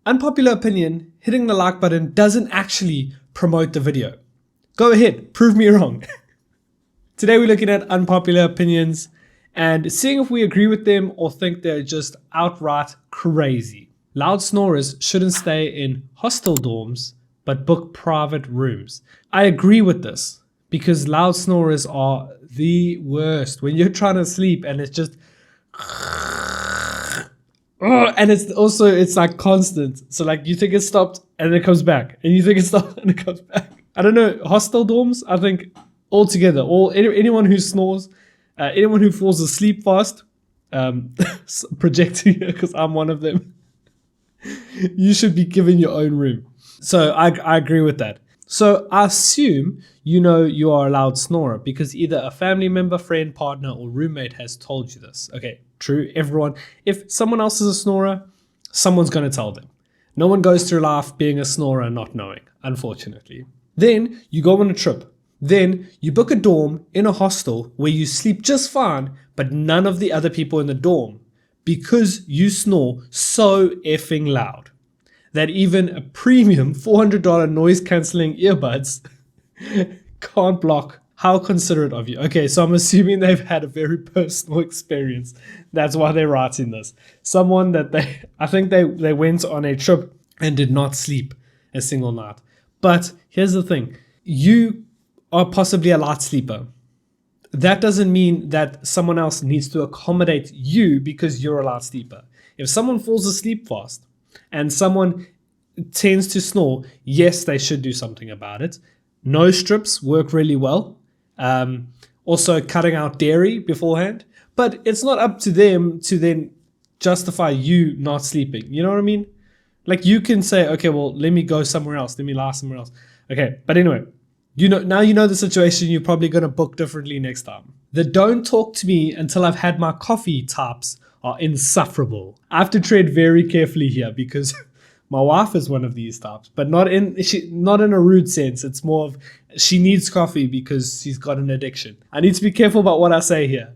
Unpopular opinion, hitting the like button doesn't actually promote the video. Go ahead, prove me wrong. Today we're looking at unpopular opinions and seeing if we agree with them or think they're just outright crazy. Loud snorers shouldn't stay in hostel dorms but book private rooms. I agree with this because loud snorers are the worst. When you're trying to sleep and it's just and it's like constant. So like you think it stopped and then it comes back, and you think it stopped and it comes back. I don't know, hostel dorms, I think altogether, anyone who snores, anyone who falls asleep fast, projecting because I'm one of them, you should be given your own room. So I agree with that. So I assume you are a loud snorer because either a family member, friend, partner, or roommate has told you this. Okay, true, everyone. If someone else is a snorer, someone's going to tell them. No one goes through life being a snorer and not knowing, unfortunately. Then you go on a trip. Then you book a dorm in a hostel where you sleep just fine, but none of the other people in the dorm, because you snore so effing loud that even a premium $400 noise cancelling earbuds can't block. How considerate of you. Okay, so I'm assuming they've had a very personal experience. That's why they're writing this. Someone that I think they went on a trip and did not sleep a single night. But here's the thing. You are possibly a light sleeper. That doesn't mean that someone else needs to accommodate you because you're a light sleeper. If someone falls asleep fast and someone tends to snore, yes, they should do something about it. Nose strips work really well. Also cutting out dairy beforehand. But it's not up to them to then justify you not sleeping. You know what I mean? Like you can say, okay, well, let me go somewhere else. Let me lie somewhere else. Okay, but anyway, now you know the situation. You're probably going to book differently next time. The don't talk to me until I've had my coffee types are insufferable. I have to tread very carefully here because my wife is one of these types, but not in a rude sense. It's more of she needs coffee because she's got an addiction. I need to be careful about what I say here.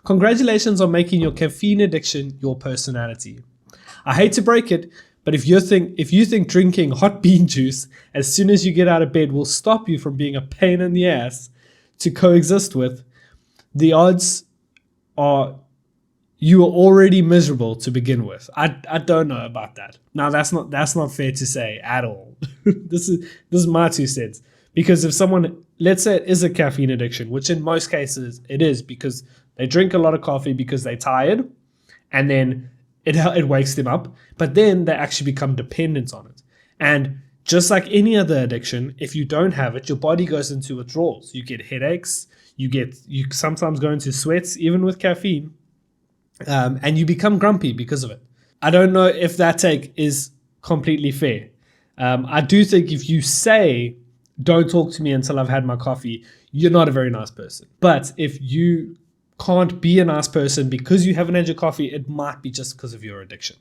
Congratulations on making your caffeine addiction your personality. I hate to break it, but if you think drinking hot bean juice as soon as you get out of bed will stop you from being a pain in the ass to coexist with, the odds are you are already miserable to begin with. I don't know about that. Now that's not fair to say at all. This is my 2 cents. Because if someone, let's say it is a caffeine addiction, which in most cases it is because they drink a lot of coffee because they're tired, and then it wakes them up, but then they actually become dependent on it. And just like any other addiction, if you don't have it, your body goes into withdrawals. You get headaches, you sometimes go into sweats, even with caffeine. And you become grumpy because of it. I don't know if that take is completely fair. I do think if you say, don't talk to me until I've had my coffee, you're not a very nice person. But if you can't be a nice person because you haven't had your coffee, it might be just because of your addiction.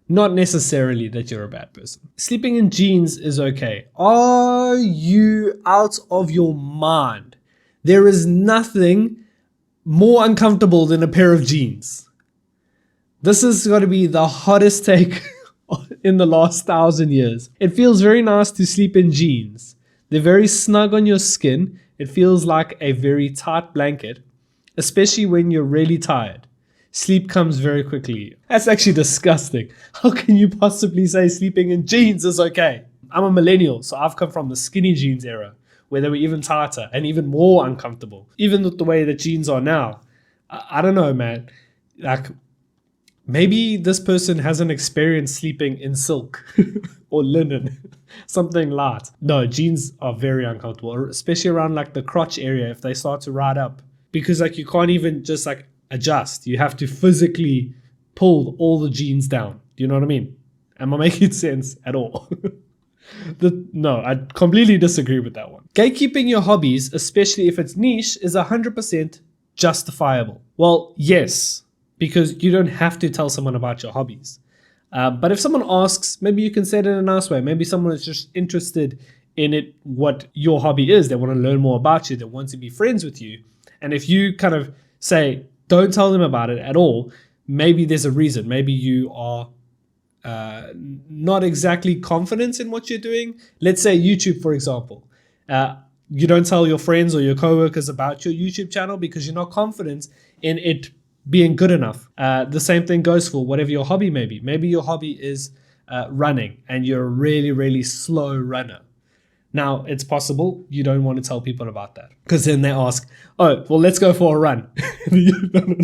Not necessarily that you're a bad person. Sleeping in jeans is okay. Are you out of your mind? There is nothing more uncomfortable than a pair of jeans. This has got to be the hottest take in the last 1,000 years. It feels very nice to sleep in jeans. They're very snug on your skin. It feels like a very tight blanket, especially when you're really tired. Sleep comes very quickly. That's actually disgusting. How can you possibly say sleeping in jeans is okay? I'm a millennial, so I've come from the skinny jeans era, where they were even tighter and even more uncomfortable. Even with the way that jeans are now. I don't know, man. Like, maybe this person hasn't experienced sleeping in silk or linen, something light. No, jeans are very uncomfortable, especially around like the crotch area if they start to ride up. Because like you can't even just like adjust. You have to physically pull all the jeans down. Do you know what I mean? Am I making sense at all? No, I completely disagree with that one. Gatekeeping your hobbies, especially if it's niche, is 100% justifiable. Well, yes, because you don't have to tell someone about your hobbies. But if someone asks, maybe you can say it in a nice way. Maybe someone is just interested in it, what your hobby is. They want to learn more about you. They want to be friends with you. And if you kind of say, don't tell them about it at all, maybe there's a reason. Maybe you are not exactly confident in what you're doing. Let's say YouTube, for example. You don't tell your friends or your coworkers about your YouTube channel because you're not confident in it being good enough. The same thing goes for whatever your hobby may be. Maybe your hobby is running and you're a really, really slow runner. Now, it's possible you don't want to tell people about that because then they ask, oh, well, let's go for a run. No.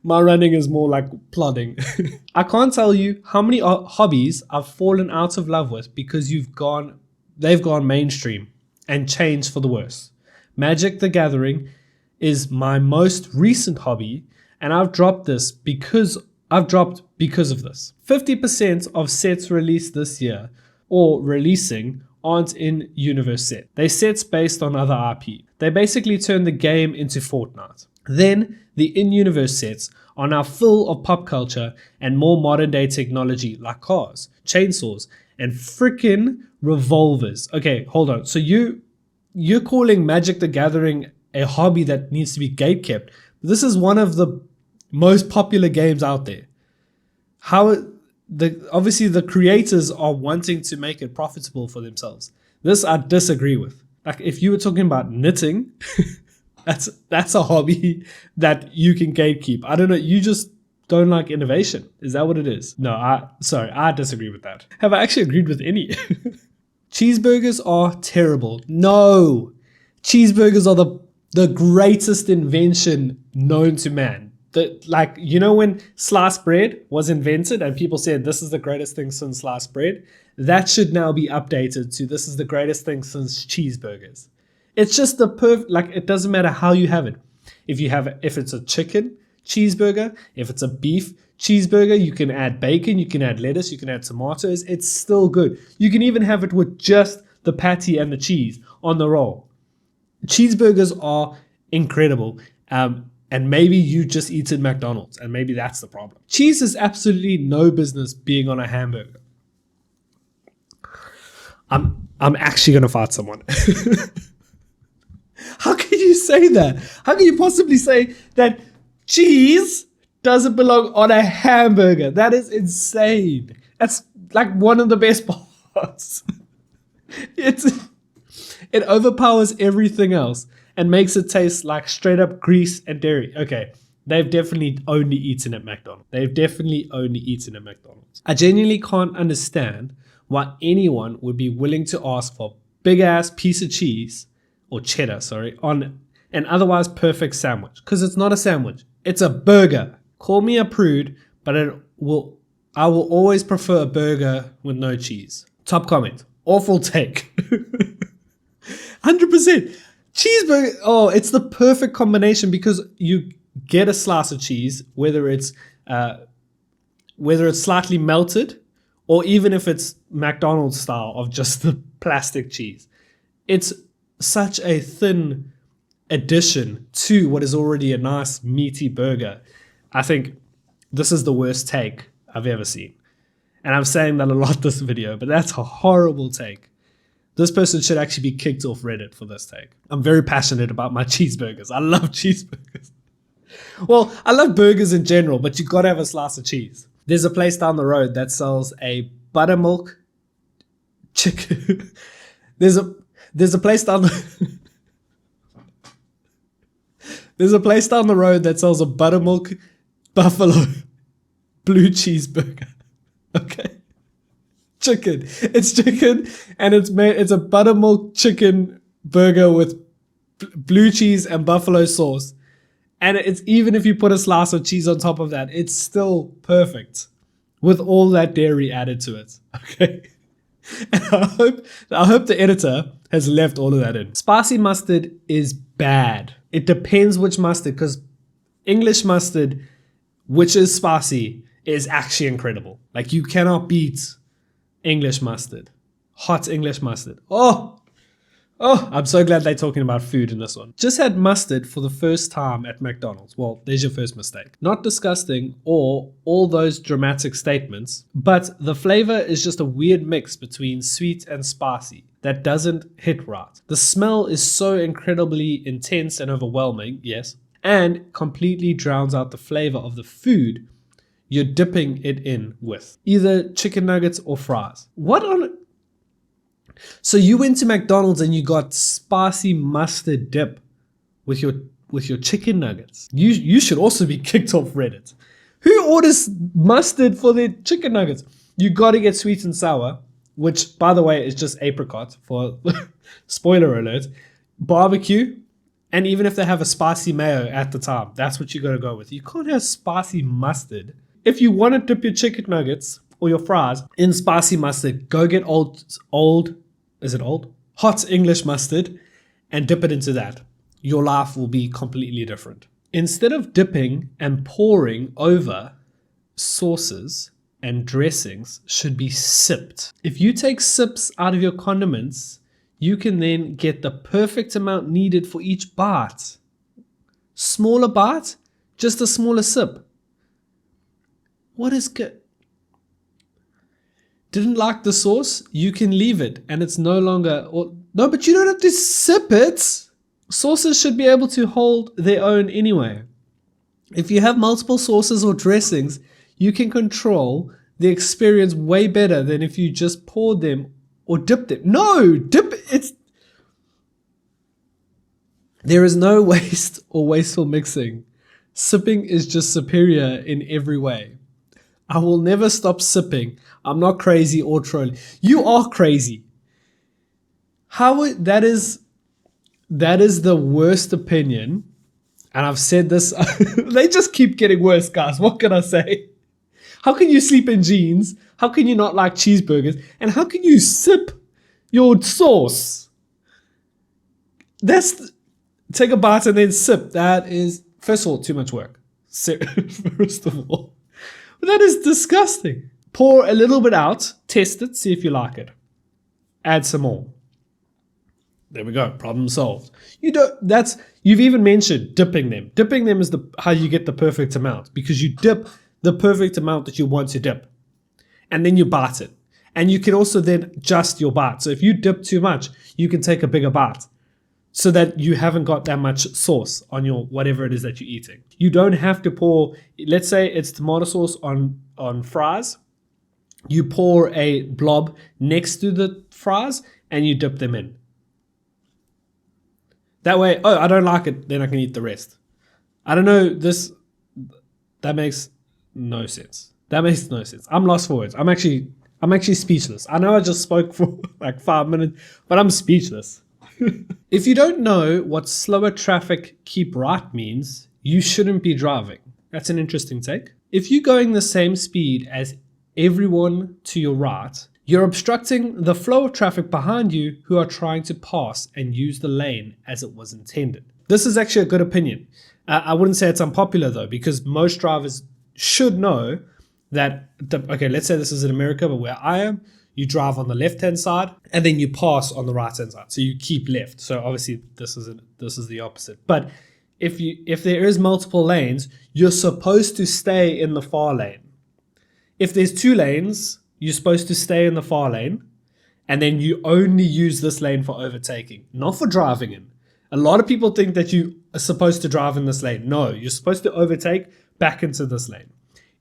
My running is more like plodding. I can't tell you how many hobbies I've fallen out of love with because they've gone mainstream and changed for the worse. Magic the Gathering is my most recent hobby, and I've dropped because of this. 50% of sets released this year or releasing aren't in universe set. They sets based on other IP. They basically turn the game into Fortnite. Then the in-universe sets are now full of pop culture and more modern day technology like cars, chainsaws, and freaking revolvers. Okay, hold on. So you're calling Magic the Gathering a hobby that needs to be gatekept. This is one of the most popular games out there. Obviously the creators are wanting to make it profitable for themselves. This I disagree with. Like if you were talking about knitting, that's a hobby that you can gatekeep. I don't know. You just don't like innovation. Is that what it is? No, I disagree with that. Have I actually agreed with any? Cheeseburgers are terrible. No, cheeseburgers are the greatest invention known to man. When sliced bread was invented and people said this is the greatest thing since sliced bread, that should now be updated to this is the greatest thing since cheeseburgers. It's just the perfect, it doesn't matter how you have it. If it's a chicken cheeseburger, if it's a beef cheeseburger, you can add bacon, you can add lettuce, you can add tomatoes. It's still good. You can even have it with just the patty and the cheese on the roll. Cheeseburgers are incredible. And maybe you just eat at McDonald's, and maybe that's the problem. Cheese has absolutely no business being on a hamburger. I'm actually gonna fight someone. How can you say that? How can you possibly say that cheese doesn't belong on a hamburger? That is insane. That's like one of the best parts. It overpowers everything else and makes it taste like straight up grease and dairy. Okay, they've definitely only eaten at McDonald's. I genuinely can't understand why anyone would be willing to ask for a big ass piece of cheese, or cheddar, on an otherwise perfect sandwich. Because it's not a sandwich, it's a burger. Call me a prude, but I will always prefer a burger with no cheese. Top comment. Awful take. 100%. Cheeseburger, it's the perfect combination because you get a slice of cheese, whether it's slightly melted or even if it's McDonald's style of just the plastic cheese. It's such a thin addition to what is already a nice meaty burger. I think this is the worst take I've ever seen. And I'm saying that a lot this video, but that's a horrible take. This person should actually be kicked off Reddit for this take. I'm very passionate about my cheeseburgers. I love cheeseburgers. Well, I love burgers in general, but you gotta have a slice of cheese. There's a place down the road that sells a buttermilk chicken. There's a place down the road that sells a buttermilk buffalo blue cheeseburger. Okay. Chicken. It's chicken and it's a buttermilk chicken burger with blue cheese and buffalo sauce. And it's even if you put a slice of cheese on top of that, it's still perfect with all that dairy added to it. Okay. And I hope the editor has left all of that in. Spicy mustard is bad. It depends which mustard, because English mustard, which is spicy, is actually incredible. Like you cannot beat English mustard. Hot English mustard. Oh, I'm so glad they're talking about food in this one. Just had mustard for the first time at McDonald's. Well, there's your first mistake. Not disgusting or all those dramatic statements, but the flavor is just a weird mix between sweet and spicy that doesn't hit right. The smell is so incredibly intense and overwhelming, yes, and completely drowns out the flavor of the food you're dipping it in with either chicken nuggets or fries. What on? So you went to McDonald's and you got spicy mustard dip with your chicken nuggets. You should also be kicked off Reddit. Who orders mustard for their chicken nuggets? You got to get sweet and sour, which, by the way, is just apricot for spoiler alert, barbecue, and even if they have a spicy mayo at the time, that's what you got to go with. You can't have spicy mustard. If you want to dip your chicken nuggets or your fries in spicy mustard, go get hot English mustard and dip it into that. Your life will be completely different. Instead of dipping and pouring over, sauces and dressings should be sipped. If you take sips out of your condiments, you can then get the perfect amount needed for each bite. Smaller bite, just a smaller sip. What is good? Didn't like the sauce? You can leave it and it's no longer... No, but you don't have to sip it. Sauces should be able to hold their own anyway. If you have multiple sauces or dressings, you can control the experience way better than if you just poured them or dipped them. No, there is no waste or wasteful mixing. Sipping is just superior in every way. I will never stop sipping. I'm not crazy or trolling. You are crazy. That is the worst opinion. And I've said this. They just keep getting worse, guys. What can I say? How can you sleep in jeans? How can you not like cheeseburgers? And how can you sip your sauce? Take a bite and then sip. That is, first of all, too much work. First of all. But that is disgusting. Pour a little bit out. Test it. See if you like it. Add some more. There we go. Problem solved. You've even mentioned dipping them. Dipping them is how you get the perfect amount, because you dip the perfect amount that you want to dip, and then you bite it. And you can also then adjust your bite. So if you dip too much, you can take a bigger bite so that you haven't got that much sauce on your whatever it is that you're eating. You don't have to pour, let's say it's tomato sauce on fries. You pour a blob next to the fries and you dip them in. That way, I don't like it, then I can eat the rest. I don't know, that makes no sense. That makes no sense. I'm lost for words. I'm actually speechless. I know I just spoke for like 5 minutes, but I'm speechless. If you don't know what slower traffic keep right means, you shouldn't be driving. That's an interesting take. If you're going the same speed as everyone to your right, you're obstructing the flow of traffic behind you who are trying to pass and use the lane as it was intended. This is actually a good opinion. I wouldn't say it's unpopular though, because most drivers should know that, let's say this is in America, but where I am, you drive on the left-hand side and then you pass on the right-hand side. So you keep left. So obviously this is the opposite. But if there is multiple lanes, you're supposed to stay in the far lane. If there's 2 lanes, you're supposed to stay in the far lane, and then you only use this lane for overtaking, not for driving in. A lot of people think that you are supposed to drive in this lane. No, you're supposed to overtake back into this lane.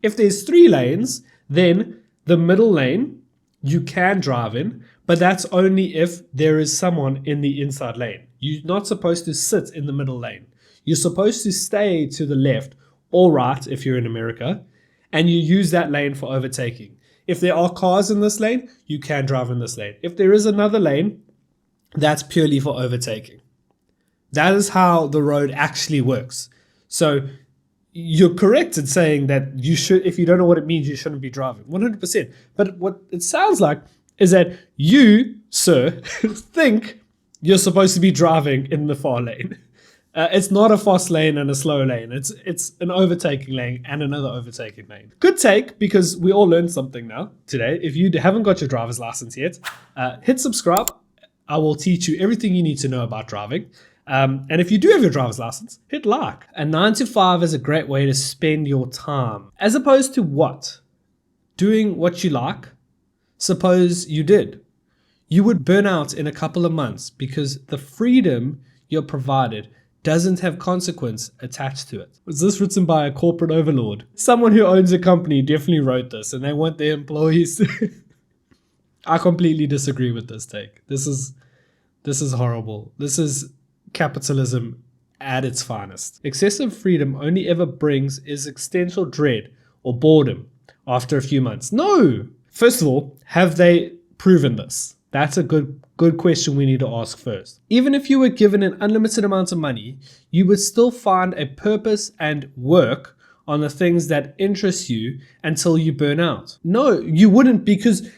If there's 3 lanes, then the middle lane you can drive in, but that's only if there is someone in the inside lane. You're not supposed to sit in the middle lane. You're supposed to stay to the left or right if you're in America, and you use that lane for overtaking. If there are cars in this lane, you can drive in this lane. If there is another lane, that's purely for overtaking. That is how the road actually works. So you're correct in saying that you should, if you don't know what it means, you shouldn't be driving. 100%. But what it sounds like is that you, sir, think you're supposed to be driving in the far lane. It's not a fast lane and a slow lane. It's an overtaking lane and another overtaking lane. Good take, because we all learned something now today. If you haven't got your driver's license yet, hit subscribe. I will teach you everything you need to know about driving. And if you do have your driver's license, hit like. A 9 to 5 is a great way to spend your time. As opposed to what? Doing what you like. Suppose you did. You would burn out in a couple of months because the freedom you're provided doesn't have consequence attached to it. Was this written by a corporate overlord? Someone who owns a company definitely wrote this and they want their employees to... I completely disagree with this take. This is horrible. This is capitalism at its finest. Excessive freedom only ever brings existential dread or boredom after a few months. No! First of all, have they proven this? That's a good question we need to ask first. Even if you were given an unlimited amount of money, you would still find a purpose and work on the things that interest you until you burn out. No, you wouldn't, because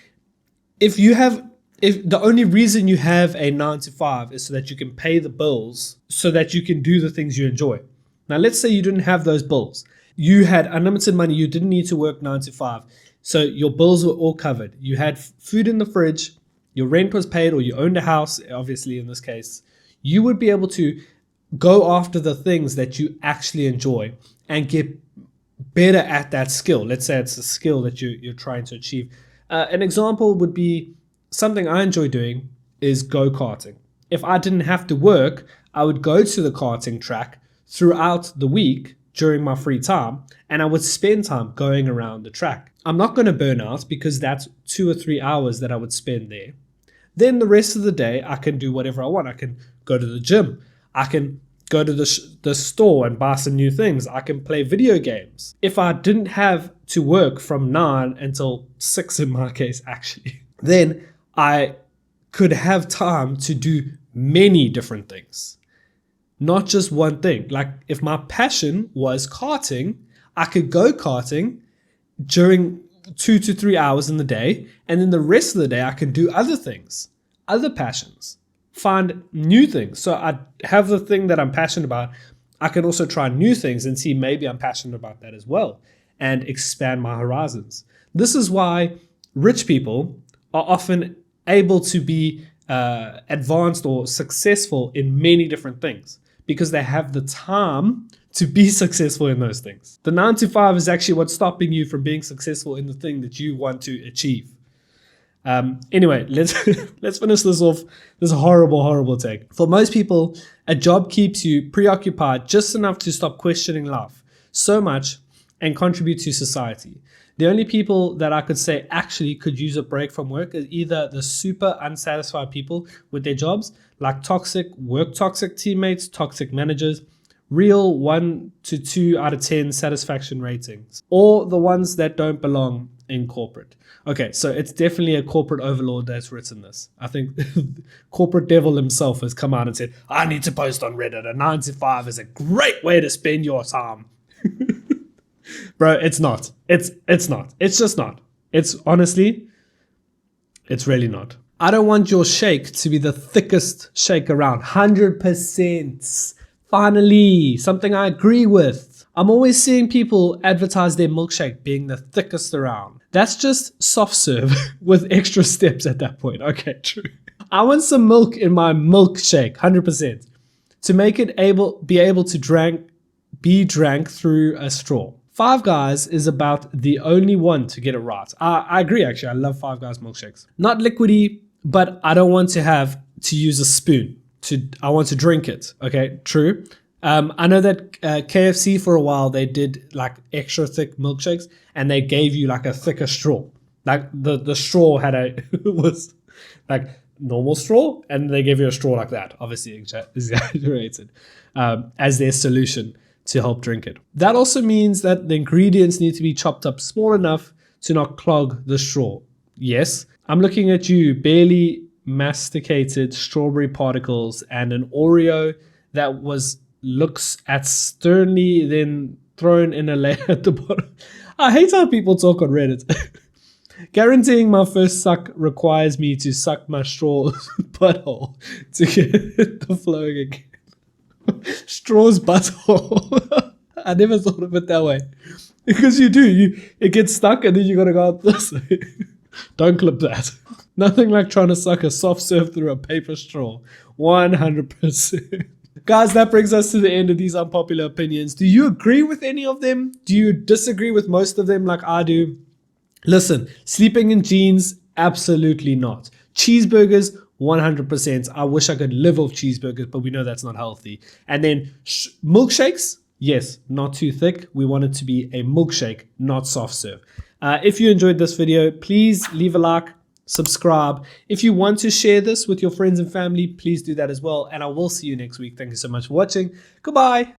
if the only reason you have a 9 to 5 is so that you can pay the bills, so that you can do the things you enjoy. Now, let's say you didn't have those bills. You had unlimited money. You didn't need to work 9 to 5. So your bills were all covered. You had food in the fridge. Your rent was paid, or you owned a house, obviously in this case. You would be able to go after the things that you actually enjoy and get better at that skill. Let's say it's a skill that you're trying to achieve. An example would be something I enjoy doing is go-karting. If I didn't have to work, I would go to the karting track throughout the week during my free time, and I would spend time going around the track. I'm not going to burn out because that's 2 or 3 hours that I would spend there. Then the rest of the day, I can do whatever I want. I can go to the gym. I can go to the store and buy some new things. I can play video games. If I didn't have to work from 9 until 6 in my case, actually, then I could have time to do many different things, not just one thing. Like if my passion was karting, I could go karting during 2 to 3 hours in the day, and then the rest of the day I can do other things, other passions, find new things. So I have the thing that I'm passionate about. I can also try new things and see maybe I'm passionate about that as well and expand my horizons. This is why rich people are often able to be advanced or successful in many different things because they have the time to be successful in those things. The 9 to 5 is actually what's stopping you from being successful in the thing that you want to achieve. Anyway, let's finish this off. This horrible take. For most people, a job keeps you preoccupied just enough to stop questioning life so much and contribute to society. The only people that I could say actually could use a break from work is either the super unsatisfied people with their jobs, like toxic teammates, toxic managers, real 1 to 2 out of 10 satisfaction ratings, or the ones that don't belong in corporate. Okay, so it's definitely a corporate overlord that's written this. I think corporate devil himself has come out and said, I need to post on Reddit. A 9 to 5 is a great way to spend your time. Bro, it's not. It's not. It's just not. It's honestly, it's really not. I don't want your shake to be the thickest shake around. 100%. Finally, something I agree with. I'm always seeing people advertise their milkshake being the thickest around. That's just soft serve with extra steps at that point. Okay, true. I want some milk in my milkshake, 100%. To make it be able to be drank through a straw. Five Guys is about the only one to get it right. I agree, actually. I love Five Guys milkshakes. Not liquidy, but I don't want to use a spoon. I want to drink it. Okay, true. I know that KFC for a while, they did like extra thick milkshakes and they gave you like a thicker straw. Like the straw was like normal straw and they gave you a straw like that. Obviously exaggerated as their solution to help drink it. That also means that the ingredients need to be chopped up small enough to not clog the straw. Yes, I'm looking at you, barely masticated strawberry particles and an Oreo that looks at sternly, then thrown in a layer at the bottom. I hate how people talk on Reddit. Guaranteeing my first suck requires me to suck my straw butthole to get the flowing again. Straw's butthole. I never thought of it that way. Because you do. It gets stuck and then you gotta go out this way. Don't clip that. Nothing like trying to suck a soft serve through a paper straw. 100%. Guys, that brings us to the end of these unpopular opinions. Do you agree with any of them? Do you disagree with most of them like I do? Listen, sleeping in jeans, absolutely not. Cheeseburgers, 100%. I wish I could live off cheeseburgers, but we know that's not healthy. And then milkshakes, yes, not too thick. We want it to be a milkshake, not soft serve. If you enjoyed this video, please leave a like, subscribe. If you want to share this with your friends and family, please do that as well. And I will see you next week. Thank you so much for watching. Goodbye.